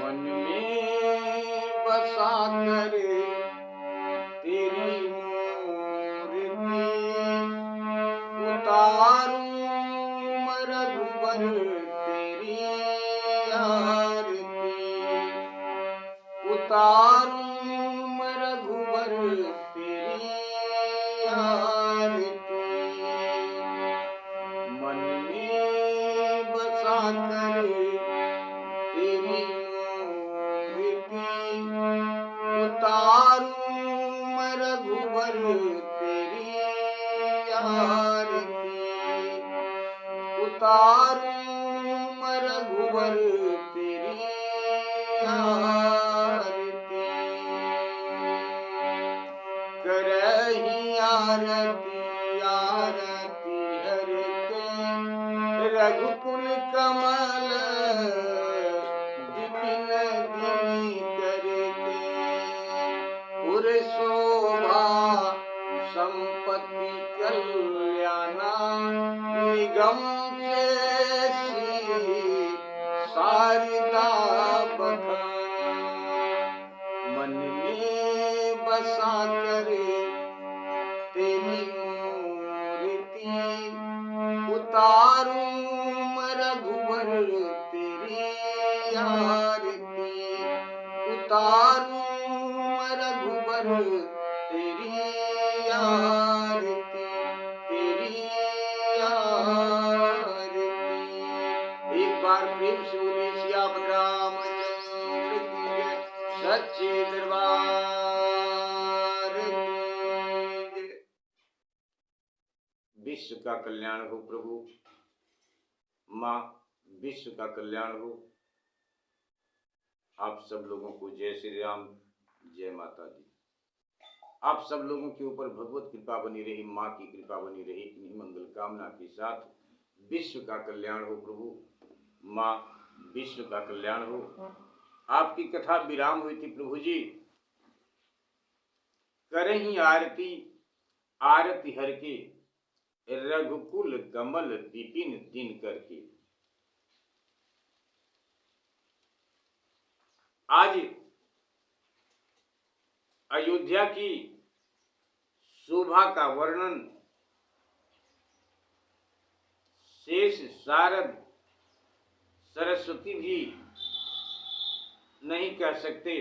मन में बसा कर तेरी मूर्ति उतारूं मैं रघुबर तेरी आरती उतारूं मैं रघुबर तेरी आरती मन में बसा कर तेरी मूर्ति उतारूं मैं रघुबर तेरी आरती उतारूं मैं रघुबर तेरी आरती करही आरती आरती हर के रघुकुल कमल दिपिन दिनी करके पुर शोभा संपत्ति कल्याणा निगम से शारदा बखाना मन में बसा कर तेरी मूर्ति उतारूं मैं रघुबर तेरी आरती उतारूं मैं रघुबर तेरी आरती तेरी आरती। एक बार प्रेम से बोले सियापत रामचंद्र की जय, सच्चे दरबार की जय। विश्व का कल्याण हो प्रभु, माँ विश्व का कल्याण हो। आप सब लोगों को जय श्री राम, जय माता दी। आप सब लोगों के ऊपर भगवत कृपा बनी रही, माँ की कृपा बनी रही। इन्हीं मंगल कामना के साथ विश्व का कल्याण हो प्रभु, माँ विश्व का कल्याण हो। आपकी कथा विराम हुई थी प्रभु जी। करही आरती आरती हर के रघुकुल कमल विपिन दिन करके। आज अयोध्या की शोभा का वर्णन शेष शारद सरस्वती भी नहीं कर सकते,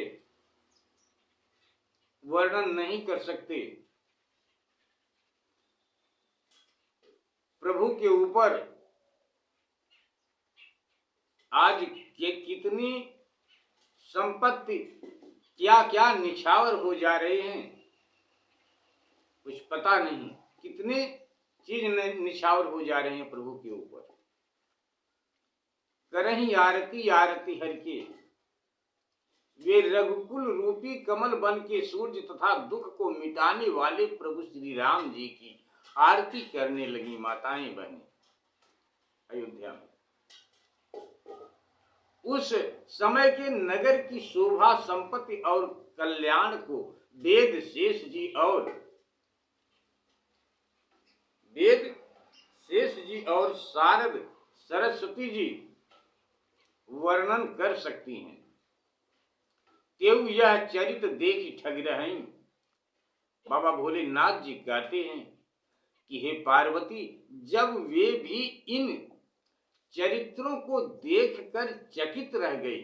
वर्णन नहीं कर सकते। प्रभु के ऊपर आज के कितनी संपत्ति क्या क्या निछावर हो जा रहे हैं, कुछ पता नहीं। कितने चीज निछावर हो जा रहे हैं प्रभु के ऊपर। करही आरती आरती हर के, वे रघुकुल रूपी कमल बन के सूर्य तथा दुख को मिटाने वाले प्रभु श्री राम जी की आरती करने लगी माताएं बहनें अयोध्या में। उस समय के नगर की शोभा संपत्ति और कल्याण को वेद शेष जी और शारद सरस्वती जी वर्णन कर सकती हैं। तेऊ यह चरित देख ठग रही। बाबा भोलेनाथ जी कहते हैं कि हे पार्वती, जब वे भी इन चरित्रों को देखकर चकित रह गए,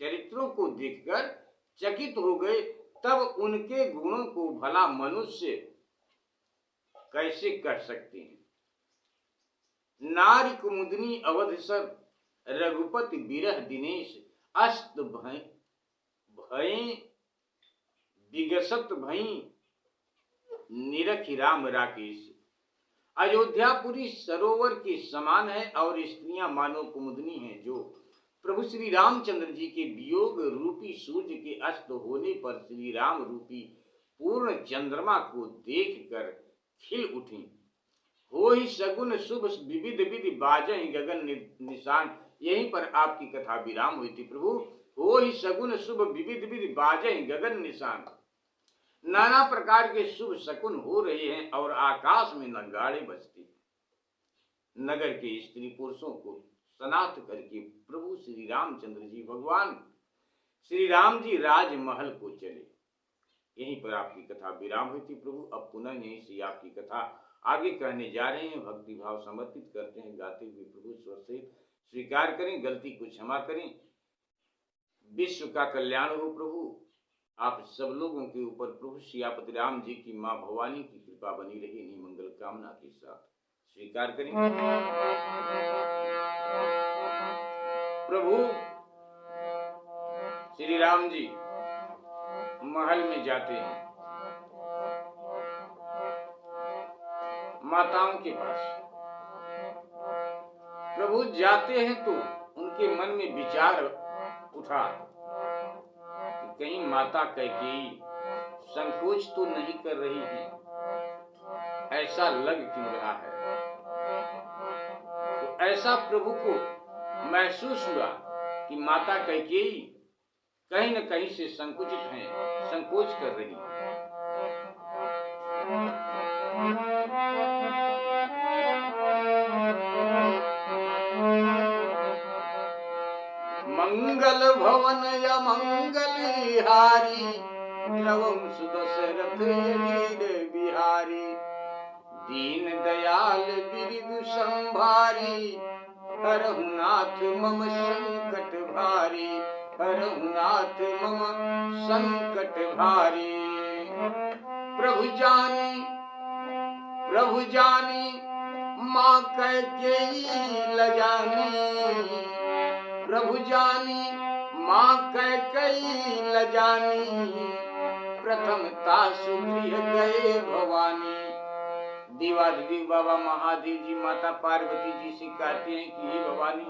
चरित्रों को देखकर चकित हो गए, तब उनके गुणों को भला मनुष्य कैसे कर सकते हैं। नारी कुमुदनी अवधसर रघुपति बिरह दिनेश अस्त भय विगसत भई निरखि राम राकेश। अयोध्यापुरी सरोवर के समान है और स्त्रियां मानो कुमुदनी हैं, जो प्रभु श्री रामचंद्र जी के वियोग रूपी सूर्य के अस्त होने पर श्री राम रूपी पूर्ण चंद्रमा को देखकर खिल उठी। हो ही सगुन शुभ विविध विधि बाजहि गगन निशान। यहीं पर आपकी कथा विराम हुई थी प्रभु। हो ही सगुन शुभ विविध विधि बाजहि गगन निशान। नाना प्रकार के शुभ शकुन हो रहे हैं और आकाश में नगाड़े बजते हैं। नगर के स्त्री पुरुषों को समाप्त करके प्रभु श्री रामचंद्र जी भगवान श्री राम जी राजमहल को चले। यहीं पर आपकी कथा विराम हुई थी प्रभु। अब पुनः यहीं से आपकी कथा आगे कहने जा रहे हैं। भक्ति भाव समर्पित करते हैं गाते हुए प्रभु स्वर सहित। स्वीकार करें, गलती को क्षमा करें। विश्व का कल्याण हो प्रभु आप सब लोगों के ऊपर। प्रभु सियापति राम जी की माँ भवानी की कृपा बनी रही इन्हीं मंगल कामना के साथ। स्वीकार करें प्रभु श्री राम जी महल में जाते हैं माताओं के पास। प्रभु जाते हैं तो उनके मन में विचार उठा कि कहीं माता कैकेयी संकोच तो नहीं कर रही है, ऐसा लग क्यों रहा है। तो ऐसा प्रभु को महसूस हुआ कि माता कैकेयी कहीं न कहीं से संकुचित हैं, संकोच कर रही है। मंगल भवन या मंगलहारी द्रवम सुदशरथ यजीर बिहारी दीन दयाल बिरदु संभारी हरहु नाथ मम संकट भारी हरहु नाथ मम संकट भारी। प्रभु जानी माँ कैकेयी लजानी प्रभु जानी माँ कैकेयी लजानी प्रथम तासु गृह गए भवानी। देवाधिदेव बाबा महादेव जी माता पार्वती जी से कहते हैं कि हे भवानी,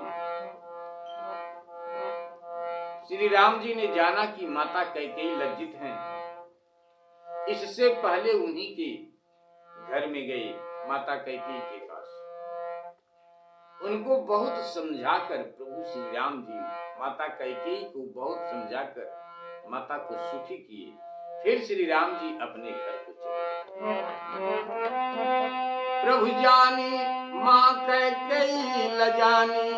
श्री राम जी ने जाना कि माता कैकेयी लज्जित हैं, इससे पहले उन्हीं के घर में गए माता कैकेयी के पास। उनको बहुत समझाकर प्रभु श्री राम जी माता कैकेयी को बहुत समझाकर माता को सुखी किए। फिर श्री राम जी अपने घर को चले। प्रभु जानी माँ कैकेयी लजानी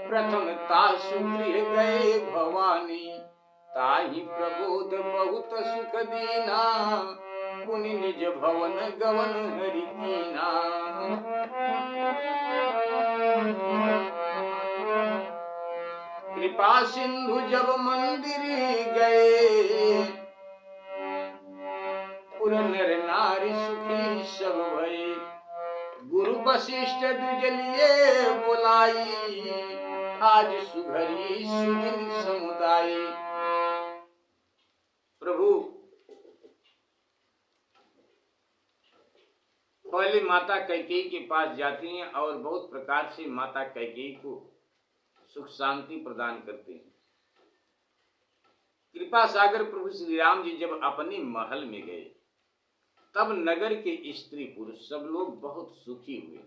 प्रथम तासु गृह गए भवानी ताहि प्रबोध बहुत सुख दीना पुनि निज भवन गवन हरि कीना। कृपा सिंधु जब मंदिर गए पुर नर नारी सुखी सब भये गुरु वशिष्ठ द्विजलिए बुलाई आज सुघरी सुदिन समुदाय। प्रभु पहले माता कैकेयी के पास जाती हैं और बहुत प्रकार से माता कैकेयी को सुख शांति प्रदान करते हैं। कृपा सागर प्रभु श्री राम जी जब अपने महल में गए तब नगर के स्त्री पुरुष सब लोग बहुत सुखी हुए।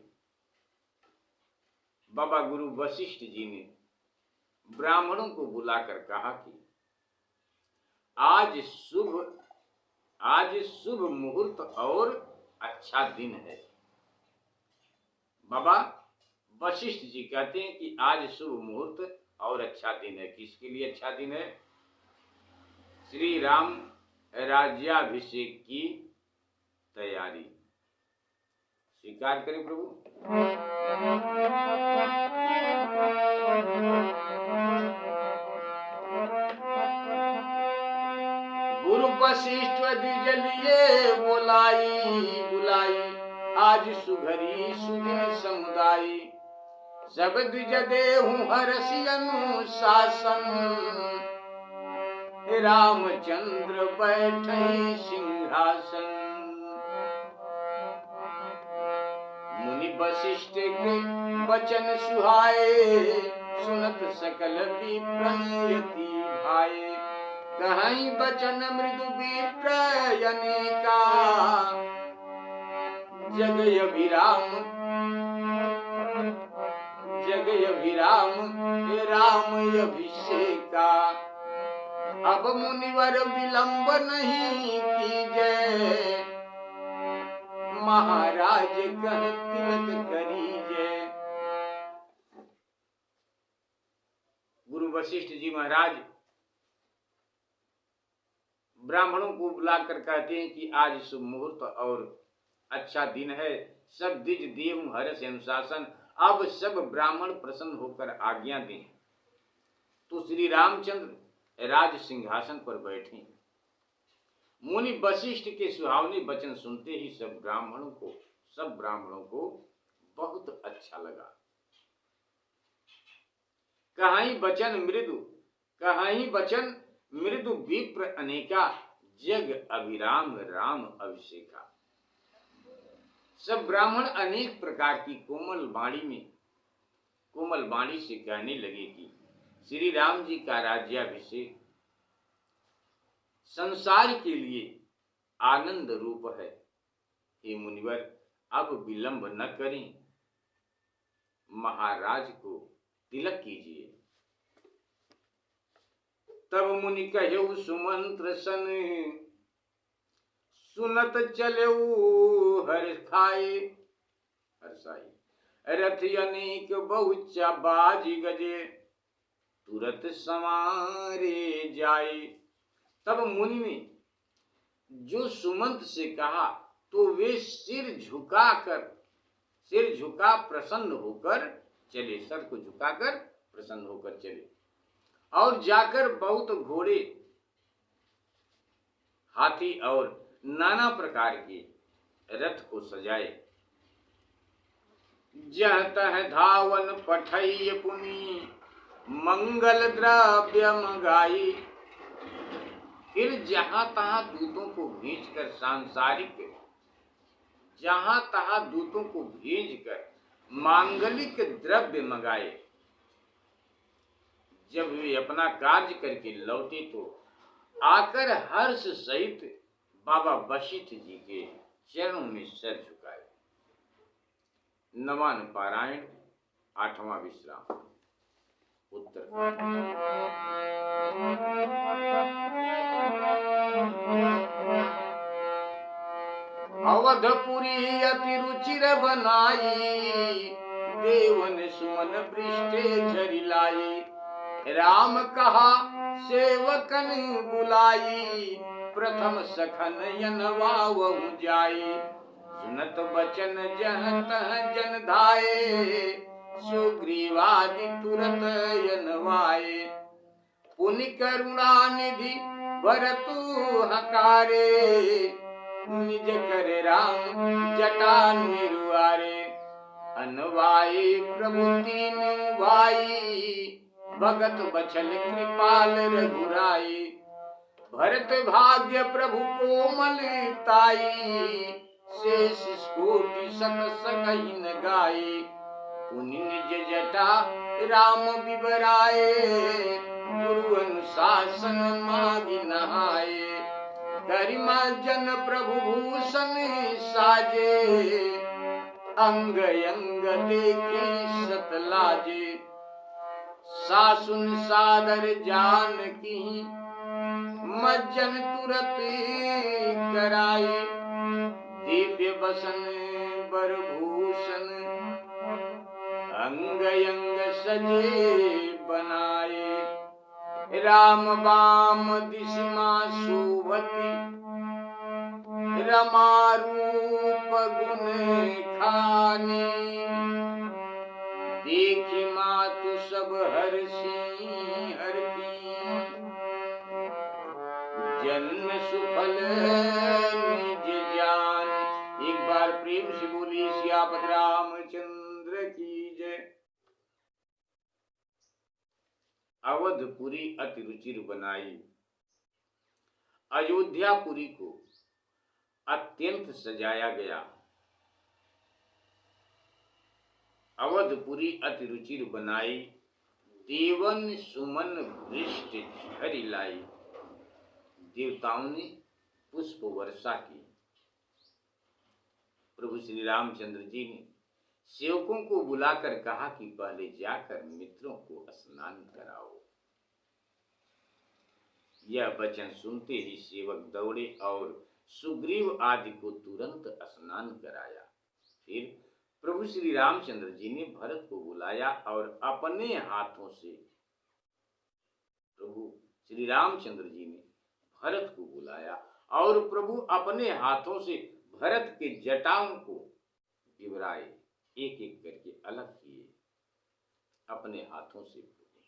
बाबा गुरु वशिष्ठ जी ने ब्राह्मणों को बुलाकर कहा कि आज शुभ मुहूर्त और अच्छा दिन है। बाबा वशिष्ठ जी कहते हैं कि आज शुभ मुहूर्त और अच्छा दिन है। किसके लिए अच्छा दिन है? श्री राम राज्याभिषेक की तैयारी। स्वीकार करें प्रभु। गुरु वशिष्ठ द्विजलिए बुलाई आज सुघरी सुदिन समुदाय सब द्विज देहु हरषि अनुशासन रामचंद्र बैठे सिंहासन। मुनि वशिष्ठ के वचन सुहाए सुनत सकल विप्रयति भाए कहीं वचन मृदु विप्रयनिका जगय अभिराम राम अभिषेका। अब मुनिवर विलंब नहीं कीजय महाराज कह तिलक करीजय। गुरु वशिष्ठ जी महाराज ब्राह्मणों को बुलाकर कहते हैं कि आज शुभ मुहूर्त और अच्छा दिन है, सब द्विज देव हर्ष अनुशासन, अब सब ब्राह्मण प्रसन्न होकर आज्ञा दें। तो श्री रामचंद्र राज सिंहासन पर बैठे। मुनि वशिष्ठ के सुहावने वचन सुनते ही सब ब्राह्मणों को बहुत अच्छा लगा। कहाई बचन मृदु विप्र अनेका, जग अभिराम राम अभिषेका। सब ब्राह्मण अनेक प्रकार की कोमल वाणी से कहने लगे कि श्री राम जी का राज्याभिषेक संसार के लिए आनंद रूप है। हे मुनिवर, अब विलंब न करें, महाराज को तिलक कीजिए। तब मुनि कहेउ सुमंत्र सन, सुनत चलेउ हर्षाई। रथ अनेक बहुचा बाजी गजे, तुरत समारे जाए। तब मुनि ने जो सुमंत से कहा तो वे सिर झुका प्रसन्न होकर चले, सर को झुकाकर प्रसन्न होकर चले और जाकर बहुत घोड़े, हाथी और नाना प्रकार के रथ को सजाए। जह तह धावन पठई पुनि, मंगल द्रव्य मंगाई। फिर जहां तहां दूतों को भेजकर मांगलिक द्रव्य मंगाए। जब वे अपना कार्य करके लौटे तो आकर हर्ष सहित बाबा वशिष्ठ जी के चरणों में सिर झुकाए। नवान पारायण, 8वां विश्राम। उत्तर अवधपुरी अति रुचिर बनाई, देवन सुमन पृष्ठे झरिलाई। राम कहा सेवकन बुलाई, प्रथम सखन यनवावहु जाई। सुनत बचन जह तह जन धाये, सुग्रीवादि तुरत यनवाए। पुनि करुणा निधि भरतु हकारे, निज कर राम जटा निरुआरे। अनवाई प्रभु तीन भाई, भगत बचन कृपाल रघुराई। भरत भाग्य प्रभु कोमलताई, शेष कोटि सत सकहिन गाई। पुनि निज जटा राम बिबराए, गुरु अनुशासन मागी नहाए। गरिमा जन प्रभु भूषण साजे, अंग अंग देखी सत लाजे। सासुन सादर जानकी, मज्जन तुरत कराई। दिव्य बसन बरभूषण, अंग अंग सजे बनाए। राम बाम दिशमा शोभती, रमा रूप गुण खानी। देखी मातु सब हर्षी हरती, जन्म सुफल निज जान। एक बार प्रेम से बोली सियापत रामचंद्र की जय। अवधपुरी अति रुचिर बनाई, अयोध्यापुरी को अत्यंत सजाया गया। अवधपुरी अति रुचिर बनाई, देवन सुमन वृष्टि झरि लाई। देवताओं ने पुष्प वर्षा की। प्रभु श्री रामचंद्र जी ने सेवकों को बुलाकर कहा कि पहले जाकर मित्रों को स्नान कराओ। यह वचन सुनते ही सेवक दौड़े और सुग्रीव आदि को तुरंत स्नान कराया। फिर प्रभु श्री रामचंद्र जी ने भरत को बुलाया और अपने हाथों से श्री रामचंद्र जी ने भरत को बुलाया और प्रभु अपने हाथों से भरत के जटाओं को बिवराए, एक एक करके अलग किए, अपने हाथों से खोले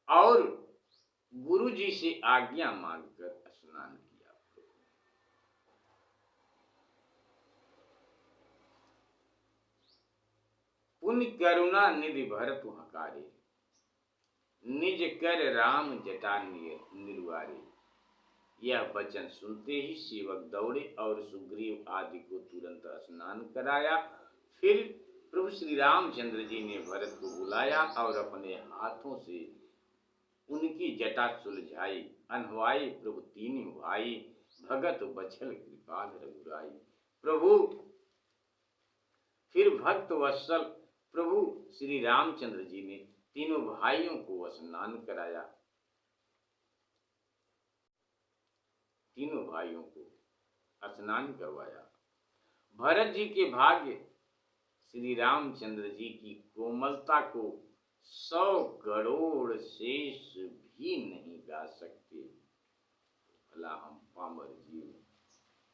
और गुरु जी से आज्ञा मांगकर स्नान किया। पुण्य करुणा निधि भरत हकारे, निज कर राम जटा निर्वारे। यह वचन सुनते ही सेवक दौड़े और सुग्रीव आदि को तुरंत स्नान कराया। फिर प्रभु श्री रामचंद्र जी ने भरत को बुलाया और अपने हाथों से उनकी जटा सुलझाई, अनवाई प्रभु तीनों भाई, भगत बछल कृपाल रघुराई। प्रभु फिर भक्त वत्सल प्रभु श्री रामचंद्र जी ने तीनों भाइयों को स्नान कराया, तीनों भाइयों को स्नान करवाया। भरत जी के भाग्य श्री रामचंद्र जी की कोमलता को 100 करोड़ शेष भी नहीं गा सकते। भला हम पामर जीव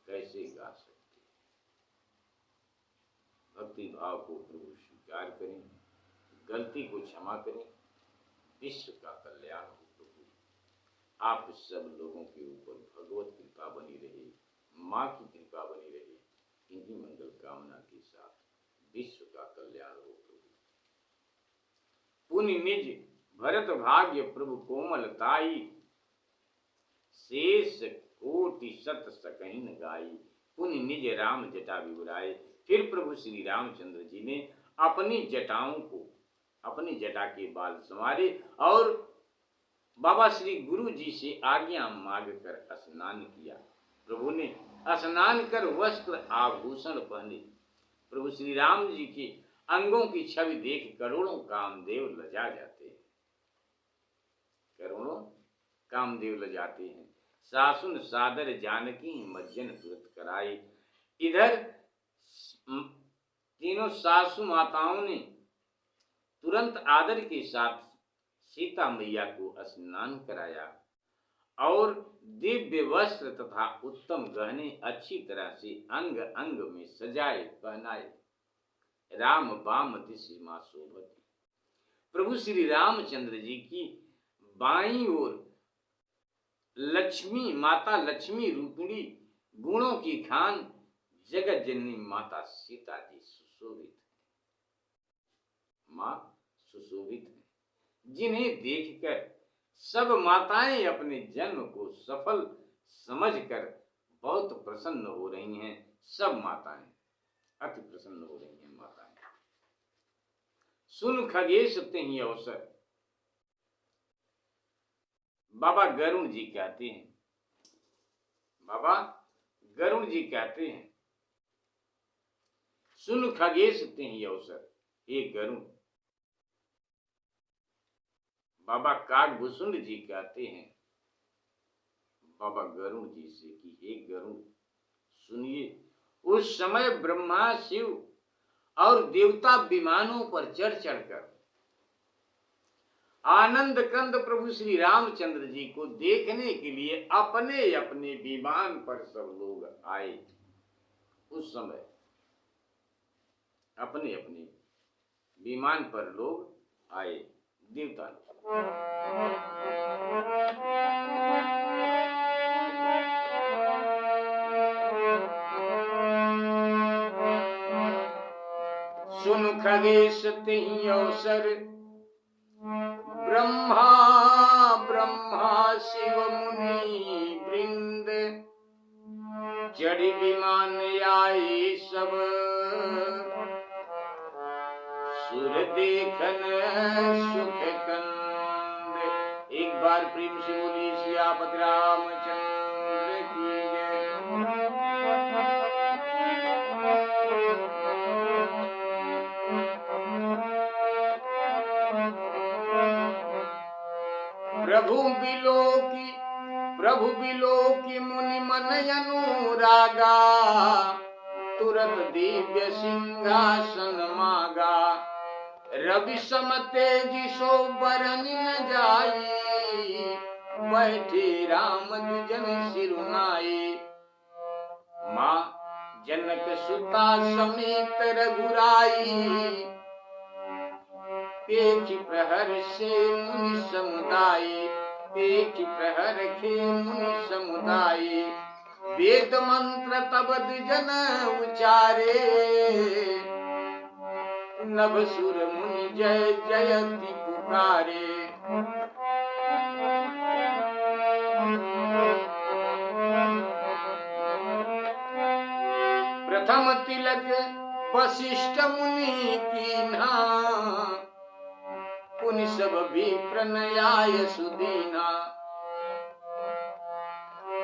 कैसे गा सकते। भक्ति भाव को प्रभु स्वीकार करें, गलती को क्षमा करें, विश्व का कल्याण हो। प्रभु आप सब लोगों के ऊपर भगवत कृपा बनी रहे, माँ की कृपा बनी रहे, इन्हीं मंगल कामना के साथ विश्व का कल्याण हो। प्रभु पुण्य निज भरत भाग्य प्रभु कोमलताई, शेष कोटि सत सकहिन गाई। पुण्य निज राम जटा विवराए। फिर प्रभु श्री रामचंद्र जी ने अपनी जटाओं को, अपनी जटा के बाल संवारे और बाबा श्री गुरु जी से आज्ञा मांगकर स्नान किया। प्रभु ने स्नान कर वस्त्र आभूषण पहने। प्रभु श्री राम जी के अंगों की छवि देख करोड़ों कामदेव लजा जाते हैं, करोड़ों कामदेव लजाते हैं। सासुन सादर जानकी मज्जन तुरत कराई। इधर तीनों सासु माताओं ने तुरंत आदर के साथ सीता मैया को स्नान कराया और दिव्य वस्त्र तथा उत्तम गहने अच्छी तरह से अंग अंग में सजाए पहनाए। राम बाम दिशि मां शोभती। प्रभु श्री रामचंद्र जी की बाईं ओर लक्ष्मी माता, लक्ष्मी रूपिणी गुणों की खान जगत जननी माता सीता जी सुशोभित है, मां सुशोभित है, जिन्हें देखकर सब माताएं अपने जन्म को सफल समझकर बहुत प्रसन्न हो रही हैं। सब माताएं अति प्रसन्न हो रही हैं। माताएं सुन खगेश तेहि अवसर। बाबा गरुण जी कहते हैं, बाबा गरुण जी कहते हैं, सुन खगेश तेहि अवसर। हे गरुण। बाबा काकभूषुंड जी कहते हैं बाबा गरुण जी से कि हे गरुण सुनिए, उस समय ब्रह्मा शिव और देवता विमानों पर चढ़ चढ़कर आनंद कंद प्रभु श्री रामचंद्र जी को देखने के लिए अपने अपने विमान पर सब लोग आए। उस समय अपने अपने विमान पर लोग आए, देवता लोग। सुन खगेश तेहि अवसर, ब्रह्मा ब्रह्मा शिव मुनि वृंद, चढ़ी विमान आए सब, सुर देखन सुख कंद। एक बार प्रेम से बोली सियापति रामचंद्र की जय। प्रभु बिलोकी मुनि मन अनुरागा, तुरत दिव्य सिंहासन मागा। रवि सम तेजी सो बरन न जाई, बैठे राम दुजन सिरुनाई। माँ जनक सुता समेत रघुराई, पेच प्रहर से मुनि समुदाय, पेच प्रहर खे मुनि समुदाय। वेद मंत्र तब दुजन उचारे, नभ सुर मुनि जय जयति पुकारे। प्रथम तिलक वशिष्ठ मुनि कीन्हा, पुनि सब विप्र न्याय सुदीना।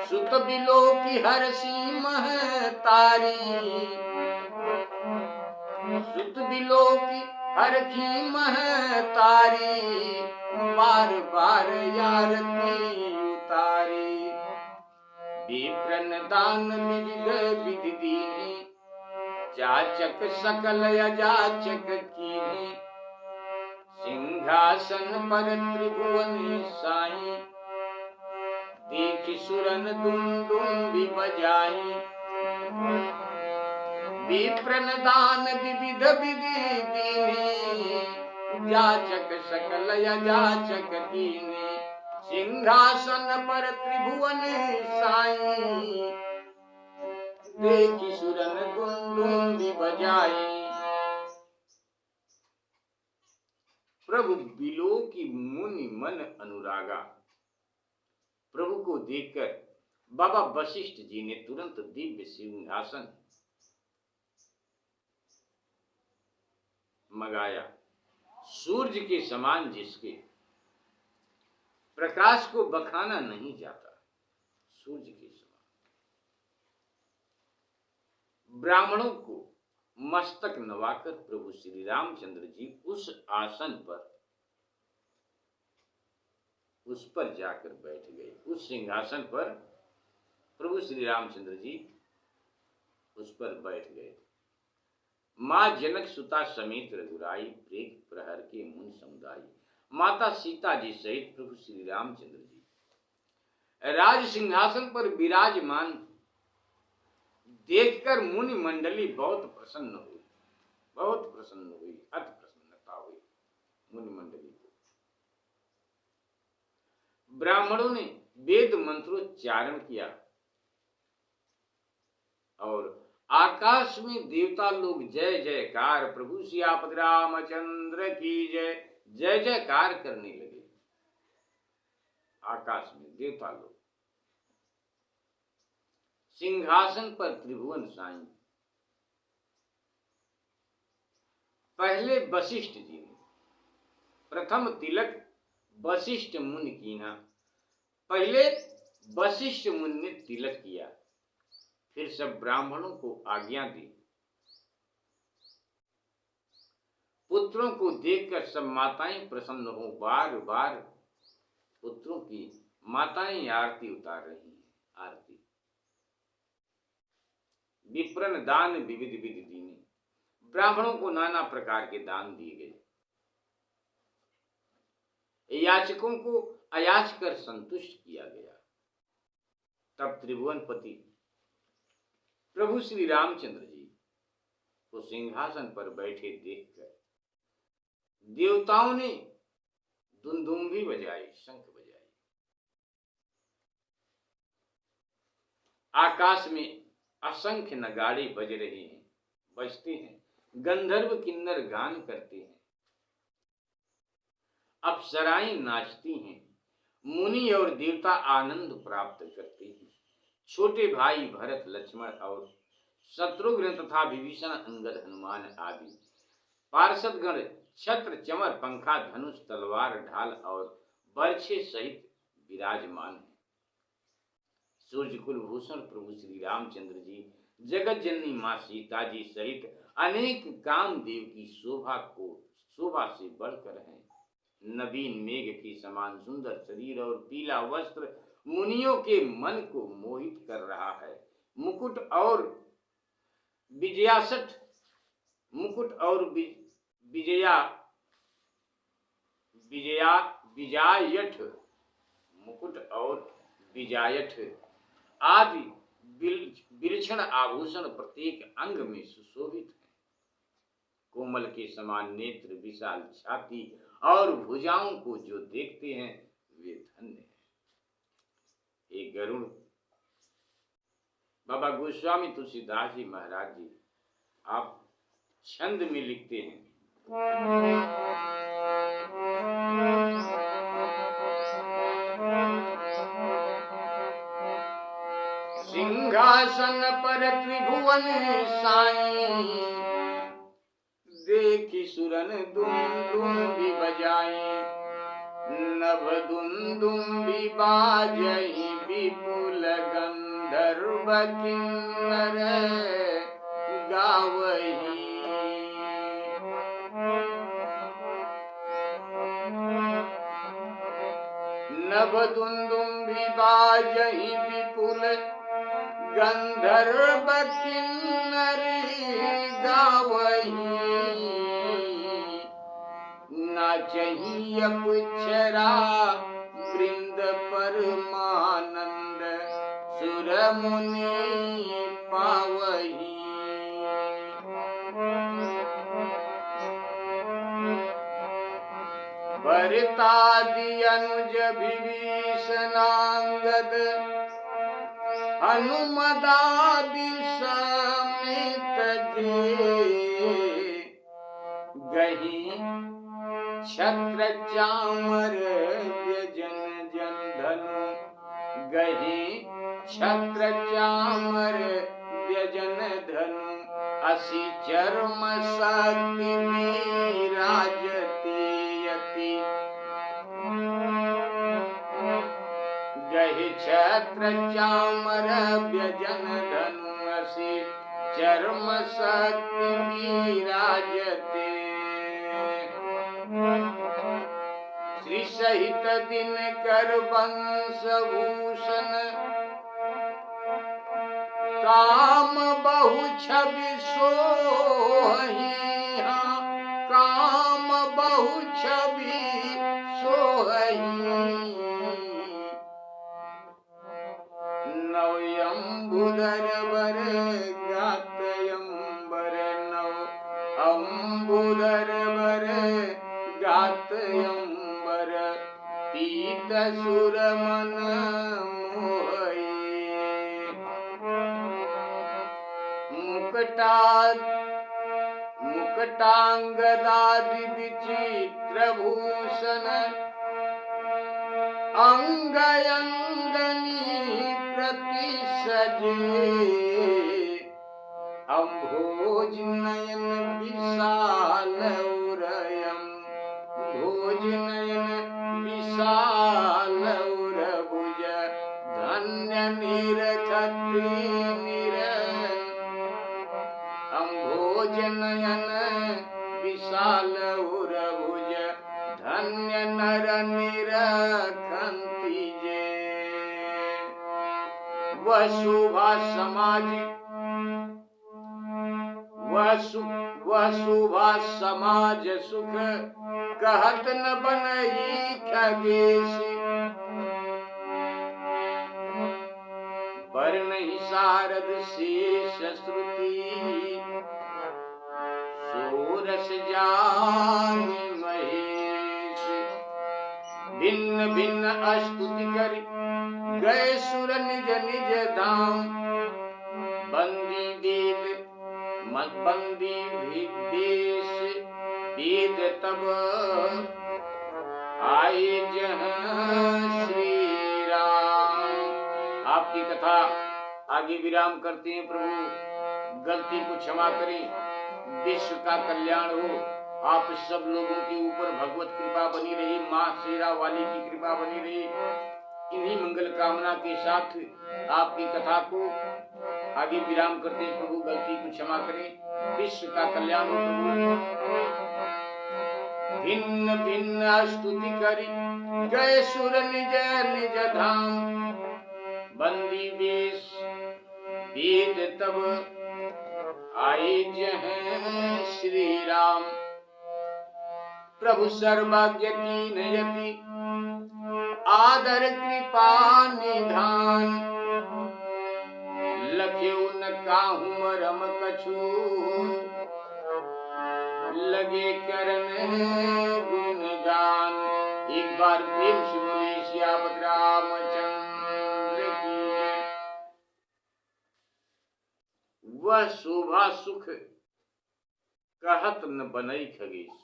सुत बिलोकी हरषि महतारी, सुत बिलोकी हरखी महतारी। बार बार आरती उतारी, विप्रन दान विविध विधि दीने। जाचक सकल अजाचक कीन्हे, सिंहासन पर त्रिभुवन साई। देखि सुरन दुंदुभि बजाई, विप्रन दान विविध विधि दीने। जाचक सकल अजाचक कीन्हे, सिंहासन पर त्रिभुवन साई। देखि सुरन दुंदुभि बजाई। प्रभु बिलोकी मुनि मन अनुरागा। प्रभु को देखकर बाबा वशिष्ठ जी ने तुरंत दिव्य सिंहासन मंगाया, सूर्य के समान जिसके प्रकाश को बखाना नहीं जाता, सूर्य के समान। ब्राह्मणों को मस्तक नवाकर प्रभु श्री रामचंद्र जी उस आसन पर, उस पर जाकर बैठ गए। उस सिंहासन पर प्रभु श्री रामचंद्र जी उस पर बैठ गए। माँ जनक सुता समेत रघुराई, प्रेत प्रहर के मुनि समुदाय। माता सीता जी सहित प्रभु श्री रामचंद्र जी राज सिंहासन पर विराजमान देखकर मुनि मंडली बहुत प्रसन्न हुई, बहुत प्रसन्न हुई, अति प्रसन्नता हुई मुनि मंडली को। ब्राह्मणों ने वेद मंत्रोच्चारण किया और आकाश में देवता लोग जय जयकार, प्रभु सियापति रामचंद्र की जय, जय जयकार करने लगे। आकाश में देवता लोग, सिंहासन पर त्रिभुवन साई। पहले वशिष्ठ जी ने, प्रथम तिलक वशिष्ठ मुनि कीन्हा। पहले वशिष्ठ मुनि ने तिलक किया, फिर सब ब्राह्मणों को आज्ञा दी। पुत्रों को देखकर सब माताएं प्रसन्न हो, बार बार पुत्रों की माताएं आरती उतार रही हैं, आरती। विप्रन दान विविध विधि दीने, ब्राह्मणों को नाना प्रकार के दान दिए गए। याचकों को अयाच कर संतुष्ट किया गया। तब त्रिभुवनपति प्रभु श्री रामचंद्र जी को सिंहासन पर बैठे देखकर देवताओं ने दुंदुभि बजाई, शंख बजाई। आकाश में असंख्य नगाड़े बज रहे हैं, बजते हैं। गंधर्व किन्नर गान करते हैं, अप्सराएं नाचती हैं, मुनि और देवता आनंद प्राप्त करते हैं। छोटे भाई भरत, लक्ष्मण और शत्रुघ्न तथा विभीषण, अंगद, हनुमान आदि पार्षदगण छत्र, चमर, पंखा, धनुष, तलवार, ढाल और बर्छे सहित विराजमान है। सूर्यकुल भूषण प्रभु श्री रामचंद्र जी जगत जननी माँ सीता जी सहित अनेक कामदेव की शोभा से बढ़कर हैं। नवीन मेघ के समान सुंदर शरीर और पीला वस्त्र मुनियों के मन को मोहित कर रहा है। मुकुट और विजया विजया विजायठ मुकुट और विजायठ आदि विलक्षण आभूषण प्रत्येक अंग में सुशोभित है। कोमल के समान नेत्र, विशाल छाती और भुजाओं को जो देखते हैं वे धन्य हैं। एक गरुड़ बाबा गोस्वामी तुलसीदास जी महाराज जी आप छंद में लिखते हैं, सिंहासन पर त्रिभुवन साईं, देखी सुरन दुंदुभी बजाई, नभ दुंदुभी बाजहि विपुल गंधर्व किन्नर गावही। नभ दुंदुभी बाजहि विपुल गंधर्व किन्नर गावही, नाचहि अप्सरा वृंद परमानंद, सुर मुनि पावही। भरतादि अनुज विभीषणांगद, हनुमदादि समेत जे, गही छत्र चामर व्यजन जन धनु, गही छत्र चामर व्यजन धनु, असी चर्म शक्ति विराजती यति, गही छत्र चामर व्यजन धनु, असी चर्म शक्ति विराजते। श्री सहित दिन कर वंश भूषण, काम बहु छवि सोहि, काम बहु छवि सोहि, नव अम्बुदर वर गात अम्बर, नव अम्बुदर वर गात अम्बर, पीत सुर मन मोहई। मुकुटांगदादि विचित्र भूषण, अंग अंगनी प्रति सजे, अम्भोज नयन विशाल उरयम, भोज नयन विशाल उरभुज, धन्य निरखति निर, अम्भोज नयन विशाल उरभुज, धन्य नर निरखंति जे। वह शोभा समाज वह शोभा समाज सुख, कहत न बनई खगेश, पर नहीं शारद शेष श्रुति, सोरस जानि महेश। भिन्न भिन्न अस्तुति करि गए सुर निज निज धाम, बंदी वेद बंदी वेश वेद तब आए जहाँ श्री राम। आपकी कथा आगे विराम करते हैं। प्रभु गलती को क्षमा करें, विश्व का कल्याण हो। आप सब लोगों के ऊपर भगवत कृपा बनी रही, माँ शेरा वाली की कृपा बनी रही। इन्हीं मंगल कामना के साथ आपकी कथा को आगे विराम करते हैं। प्रभु गलती को क्षमा करें, विश्व का कल्याण हो। प्रभु भिन्न भिन्न स्तुति करी गए सुर निज निज धाम, बंदी वेश वेद तब आए जहाँ श्री राम। प्रभु सर्वज्ञ कीन यति आदर कृपा निधान लख्यो न काहू मरम कछु लगे करन गुणगान। एक बार प्रेम से बोले सियापत रामचंद्र की जय। वह शोभा सुख कहत न बनई खगेश।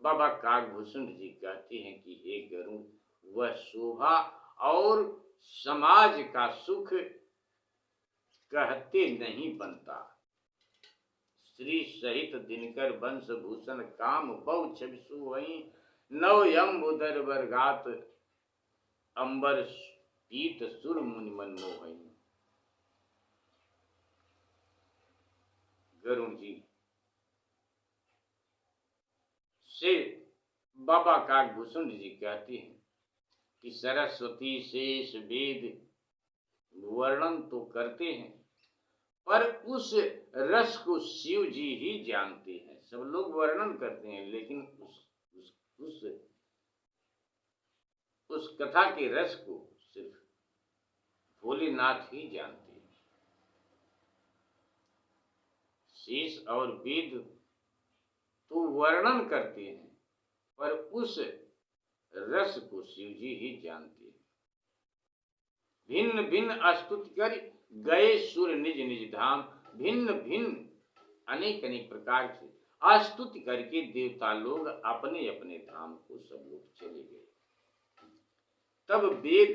बाबा काकभूषण जी कहते हैं कि हे गरुड़, वह शोभा और समाज का सुख कहते नहीं बनता। श्री सहित दिनकर वंश भूषण काम बहु छवि सोहई नव यम उदर बरगात अंबर पीत सुर मुनि मन मोहई। गरुड़ जी से बाबा काकभूषण जी कहते हैं कि सरस्वती शेष वेद वर्णन तो करते हैं, पर उस रस को शिव जी ही जानते हैं। सब लोग वर्णन करते हैं, लेकिन उस कथा के रस को सिर्फ भोलेनाथ ही जानते हैं। शेष और वेद तो वर्णन करते हैं, पर उस रस को शिव जी ही जानते हैं। भिन्न भिन्न स्तुति कर गए सुर निज निज धाम। भिन्न भिन्न अनेक अनेक प्रकार से स्तुति करके देवता लोग अपने अपने धाम को सब लोग चले गए। तब वेद,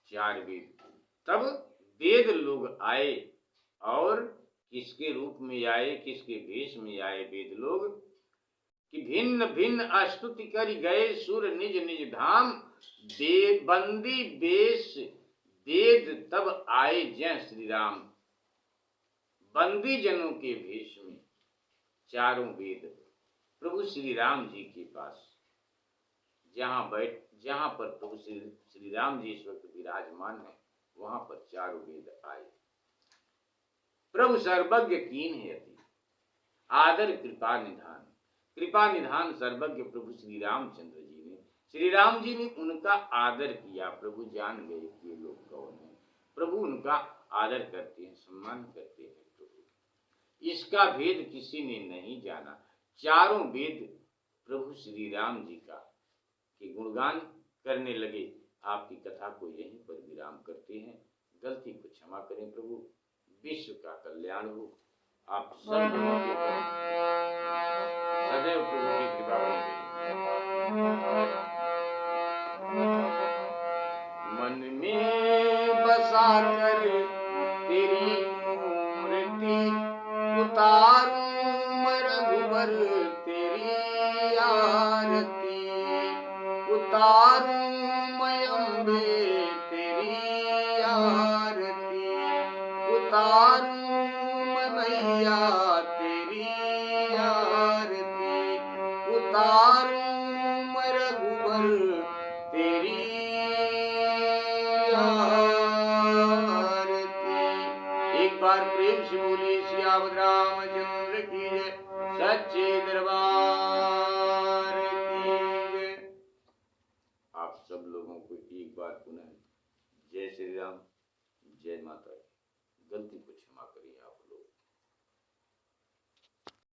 चार वेद, तब वेद लोग आए और किसके रूप में आए, किसके वेश में आए वेद लोग कि भिन्न भिन्न स्तुति कर गए सुर निज निज धाम। बंदी वेश वेद तब आए जय श्री राम। बंदी जनों के भेष में चारों वेद प्रभु श्री राम जी के पास जहां पर प्रभु श्री राम जी इस वक्त विराजमान है, वहां पर चारों वेद आए। प्रभु सर्वज्ञ कीन है अति आदर कृपा निधान। कृपा निधान सर्वज्ञ प्रभु श्री रामचंद्र जी ने, श्री राम जी ने उनका आदर किया। प्रभु जान गए कि ये लोग कौन है। प्रभु उनका आदर करते हैं, सम्मान करते हैं। प्रभु इसका भेद किसी ने नहीं जाना। चारों वेद प्रभु श्री राम जी का के गुणगान करने लगे। आपकी कथा को यहीं पर विराम करते हैं। गलती को क्षमा करें प्रभु। विश्व का कल्याण हो। आप सब लोगों के ऊपर सदैव प्रभु की कृपा बनी रहे। मन में बसा कर तेरी मूर्ति उतारूं मैं रघुबर तेरी आरती। उतारूं मैं अम्बे तेरी आरती। उतारूं मैं मैया तेरी आरती। उतारूं मैं रघुबर तेरी आरती। एक बार प्रेम से बोली सियावत रामचंद्र की जय। सच्चे दरबार की जय। आप सब लोगों को एक बार पुनः जय श्री राम, जय माता। गलती को क्षमा करिए आप लोग।